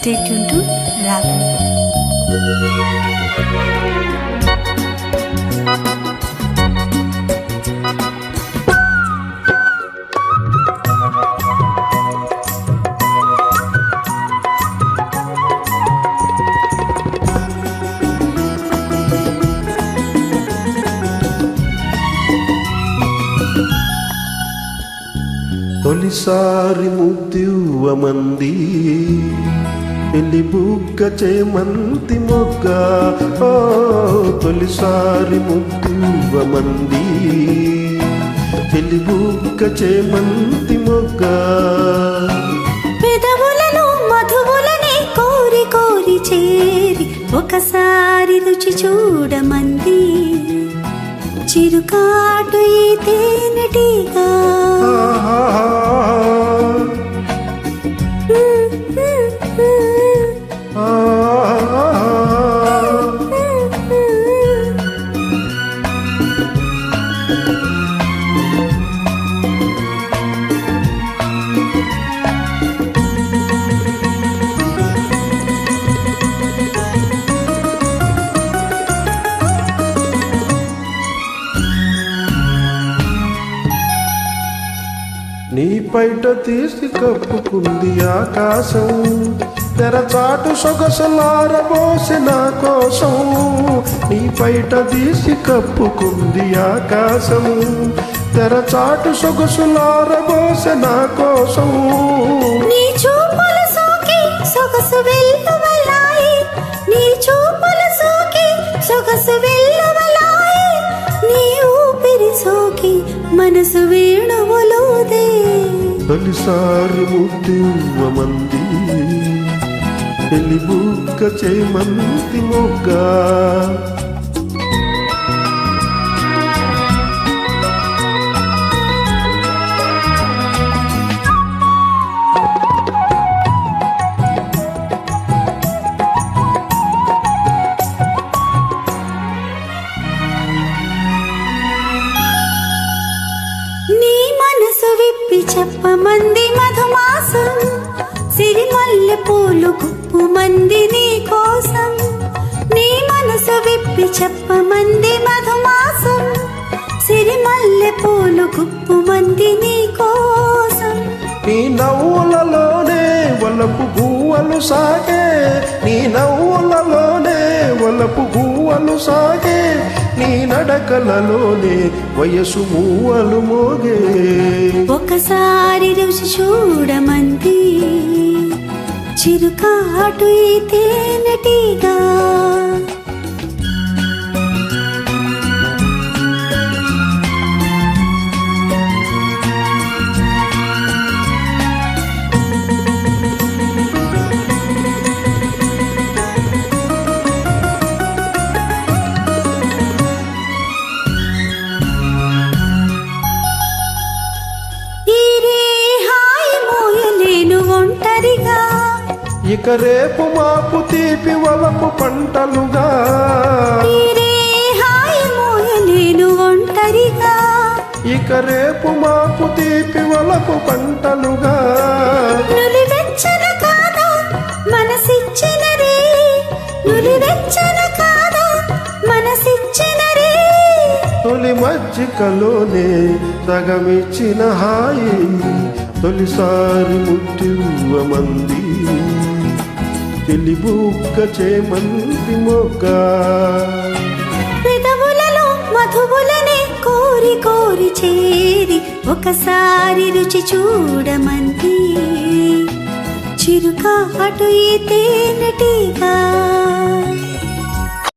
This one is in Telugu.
Stay tuned to Ragam. తొలిసారి ముద్దువమంది పెళ్లి బుగ్గ చేమంతి మొగ్గ ఓ తొలిసారి ముద్దువమంది పెళ్లి బుగ్గ చేమంతి మొగ్గ పెదవులను మధువులని కోరి కోరి చేరి ఒకసారి రుచి చూడమంది చిరుకాటు ఈ తేనెటీగా నీ పైట తీసి కప్పుకుంది ఆకాశం తెరచాటు సొగసులారబోసి నా కోసం నీ పైట తీసి కప్పుకుంది ఆకాశం తెరచాటు సొగసులారబోసి నా కోసం నీ చూపుల సోకి సొగసు వెల్లువలాయి నీ చూపుల సోకి సొగసు వెల్లువలాయి నీ ఊపిరి సోకి మనసు వేణువులోదే తొలిసారి ముద్దువమంది పెళ్లి బుగ్గ చేమంతి మొగ్గ చెప్పమంది మధుమాసం సిరిమల్లె పూలు గుప్పుమంది నీ కోసం నీ మనసు విప్పి చెప్పమంది మధుమాసం సిరిమల్లె పూలు గుప్పుమంది నీ కోసం నీ నవ్వులలోనే వలపు గువ్వలు సాగే నీ నవ్వులలోనే వలపు గువ్వలు సాగే నీ నడకలలోనే వయసు మూవలు మోగే ఒకసారి రుచి చూడమంది చిరుకాటు ఈ తేనెటీగా ఇక రేపు మాపు తీపి వలపు పంటలుగా ఒంటరిగా ఇక రేపు మాపు తీపి వలపు పంటలుగా నులివెచ్చన కాదా మనసిచ్చిన రే నులివెచ్చన కాదా మనసిచ్చిన రే తొలి మజ్జికలోనే సగమిచ్చిన హాయి తొలిసారి ముద్దువమంది పెళ్లి బుగ్గ చేమంతి మొగ్గ పెదవులలో మధువులనే కోరి కోరి చేరి ఒకసారి రుచి చూడమంది చిరుకాటు ఈ తేనెటీగా